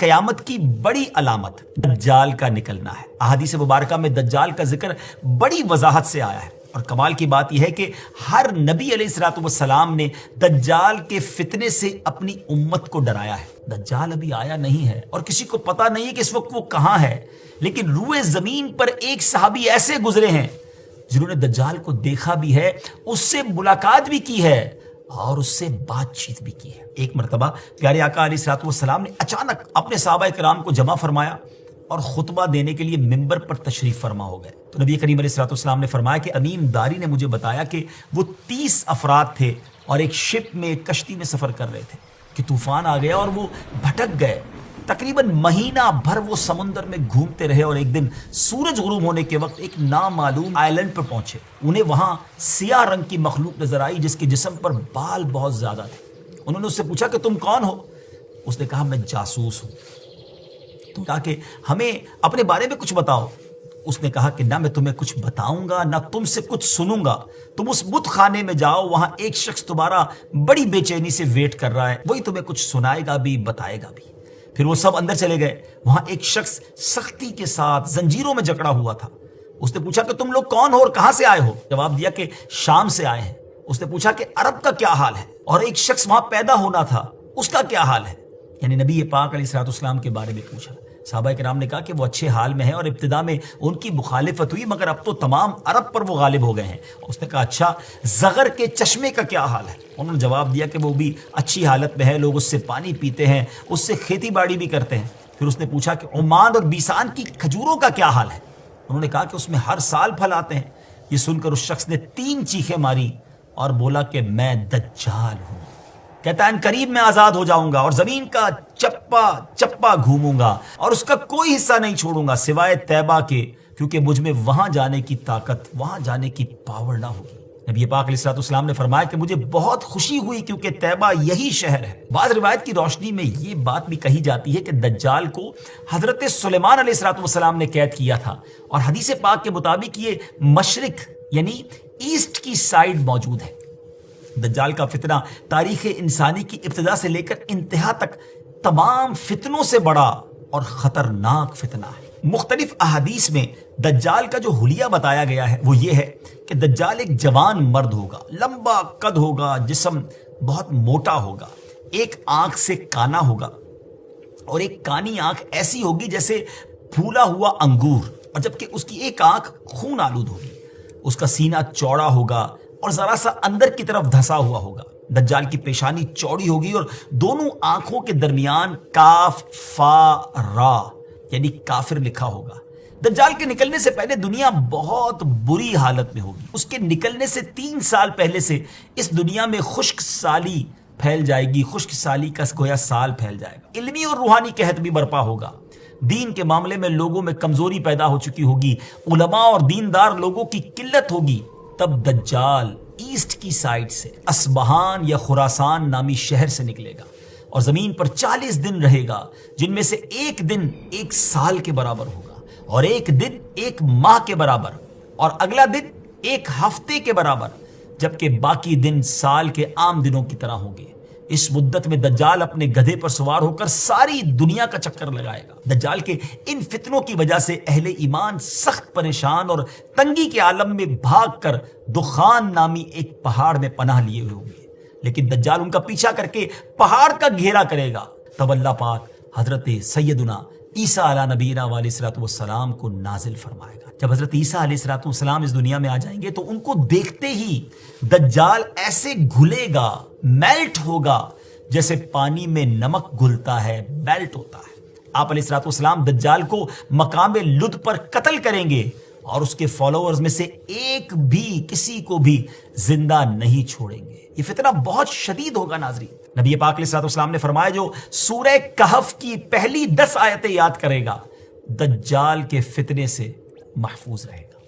قیامت کی بڑی علامت دجال کا نکلنا ہے۔ احادیث مبارکہ میں دجال کا ذکر بڑی وضاحت سے آیا ہے، اور کمال کی بات یہ ہے کہ ہر نبی علیہ الصلوۃ والسلام نے دجال کے فتنے سے اپنی امت کو ڈرایا ہے۔ دجال ابھی آیا نہیں ہے اور کسی کو پتا نہیں ہے کہ اس وقت وہ کہاں ہے، لیکن روئے زمین پر ایک صحابی ایسے گزرے ہیں جنہوں نے دجال کو دیکھا بھی ہے، اس سے ملاقات بھی کی ہے اور اس سے بات چیت بھی کی ہے۔ ایک مرتبہ پیارے آقا علیہ الصلوۃ والسلام نے اچانک اپنے صحابہ کرام کو جمع فرمایا اور خطبہ دینے کے لیے ممبر پر تشریف فرما ہو گئے۔ تو نبی کریم علیہ الصلوۃ والسلام نے فرمایا کہ امین داری نے مجھے بتایا کہ وہ 30 افراد تھے اور ایک شپ میں، ایک کشتی میں سفر کر رہے تھے کہ طوفان آ گیا اور وہ بھٹک گئے۔ تقریباً مہینہ بھر وہ سمندر میں گھومتے رہے اور ایک دن سورج غروب ہونے کے وقت ایک نامعلوم آئلینڈ پر پہنچے۔ انہیں وہاں سیاہ رنگ کی مخلوق نظر آئی جس کے جسم پر بال بہت زیادہ تھے۔ انہوں نے اس سے پوچھا کہ تم کون ہو؟ اس نے کہا میں جاسوس ہوں۔ تو کہا کہ ہمیں اپنے بارے میں کچھ بتاؤ۔ اس نے کہا کہ نہ میں تمہیں کچھ بتاؤں گا نہ تم سے کچھ سنوں گا، تم اس بت خانے میں جاؤ، وہاں ایک شخص تمہارا بڑی بے چینی سے ویٹ کر رہا ہے، وہی تمہیں کچھ سنائے گا بھی بتائے گا بھی۔ پھر وہ سب اندر چلے گئے۔ وہاں ایک شخص سختی کے ساتھ زنجیروں میں جکڑا ہوا تھا۔ اس نے پوچھا کہ تم لوگ کون ہو اور کہاں سے آئے ہو؟ جواب دیا کہ شام سے آئے ہیں۔ اس نے پوچھا کہ عرب کا کیا حال ہے؟ اور ایک شخص وہاں پیدا ہونا تھا، اس کا کیا حال ہے؟ یعنی نبی پاک علیہ الصلوۃ والسلام کے بارے میں پوچھا۔ صحابہ کرام نے کہا کہ وہ اچھے حال میں ہیں اور ابتدا میں ان کی مخالفت ہوئی، مگر اب تو تمام عرب پر وہ غالب ہو گئے ہیں۔ اس نے کہا اچھا زغر کے چشمے کا کیا حال ہے؟ انہوں نے جواب دیا کہ وہ بھی اچھی حالت میں ہے، لوگ اس سے پانی پیتے ہیں، اس سے کھیتی باڑی بھی کرتے ہیں۔ پھر اس نے پوچھا کہ عمان اور بیسان کی کھجوروں کا کیا حال ہے؟ انہوں نے کہا کہ اس میں ہر سال پھل آتے ہیں۔ یہ سن کر اس شخص نے 3 چیخیں ماری اور بولا کہ میں دجال ہوں۔ کہتا ہے قریب میں آزاد ہو جاؤں گا اور زمین کا چپا چپا گھوموں گا اور اس کا کوئی حصہ نہیں چھوڑوں گا سوائے طیبہ کے، کیونکہ مجھ میں وہاں جانے کی طاقت، وہاں جانے کی پاور نہ ہوگی۔ نبی پاک علیہ الصلوۃ والسلام نے فرمایا کہ مجھے بہت خوشی ہوئی کیونکہ طیبہ یہی شہر ہے۔ بعض روایت کی روشنی میں یہ بات بھی کہی جاتی ہے کہ دجال کو حضرت سلیمان علیہ الصلوۃ والسلام نے قید کیا تھا، اور حدیث پاک کے مطابق یہ مشرق یعنی ایسٹ کی سائیڈ موجود ہے۔ دجال کا فتنہ تاریخ انسانی کی ابتدا سے لے کر انتہا تک تمام فتنوں سے بڑا اور خطرناک فتنہ ہے۔ مختلف احادیث میں دجال کا جو حلیہ بتایا گیا ہے وہ یہ ہے کہ دجال ایک جوان مرد ہوگا، لمبا قد ہوگا، جسم بہت موٹا ہوگا، ایک آنکھ سے کانا ہوگا، اور ایک کانی آنکھ ایسی ہوگی جیسے پھولا ہوا انگور، اور جبکہ اس کی ایک آنکھ خون آلود ہوگی۔ اس کا سینہ چوڑا ہوگا اور ذرا سا اندر کی طرف دھسا ہوا ہوگا۔ دجال کی پیشانی چوڑی ہوگی اور دونوں آنکھوں کے درمیان کاف فا را یعنی کافر لکھا ہوگا۔ دجال کے نکلنے سے پہلے دنیا بہت بری حالت میں ہوگی۔ اس کے نکلنے سے 3 سال پہلے سے اس دنیا میں خشک سالی پھیل جائے گی، خشک سالی کا گویا سال پھیل جائے گا۔ علمی اور روحانی قحط بھی برپا ہوگا۔ دین کے معاملے میں لوگوں میں کمزوری پیدا ہو چکی ہوگی، علماء اور دیندار لوگوں کی قلت ہوگی۔ تب دجال ایسٹ کی سائڈ سے اصبہان یا خراسان نامی شہر سے نکلے گا اور زمین پر 40 دن رہے گا، جن میں سے ایک دن 1 سال کے برابر ہوگا، اور ایک دن 1 ماہ کے برابر، اور اگلا دن 1 ہفتے کے برابر، جبکہ باقی دن سال کے عام دنوں کی طرح ہوں گے۔ اس مدت میں دجال اپنے گدھے پر سوار ہو کر ساری دنیا کا چکر لگائے گا۔ دجال کے ان فتنوں کی وجہ سے اہل ایمان سخت پریشان اور تنگی کے عالم میں بھاگ کر دخان نامی ایک پہاڑ میں پناہ لیے ہوئے ہوں گے، لیکن دجال ان کا پیچھا کر کے پہاڑ کا گھیرا کرے گا۔ تب اللہ پاک حضرت سیدنا عیسیٰ علیہ نبینا علیہ الصلوۃ والسلام کو نازل فرمائے گا۔ جب حضرت عیسیٰ علیہ الصلوۃ والسلام اس دنیا میں آ جائیں گے تو ان کو دیکھتے ہی دجال ایسے گھلے گا، میلٹ ہوگا، جیسے پانی میں نمک گھلتا ہے، میلٹ ہوتا ہے۔ آپ علیہ الصلوۃ والسلام دجال کو مقام لد پر قتل کریں گے اور اس کے فالوورز میں سے ایک بھی کسی کو بھی زندہ نہیں چھوڑیں گے۔ یہ فتنہ بہت شدید ہوگا ناظرین۔ نبی پاک علیہ الصلوۃ والسلام نے فرمایا جو سورہ کہف کی پہلی 10 آیتیں یاد کرے گا دجال کے فتنے سے محفوظ رہے گا۔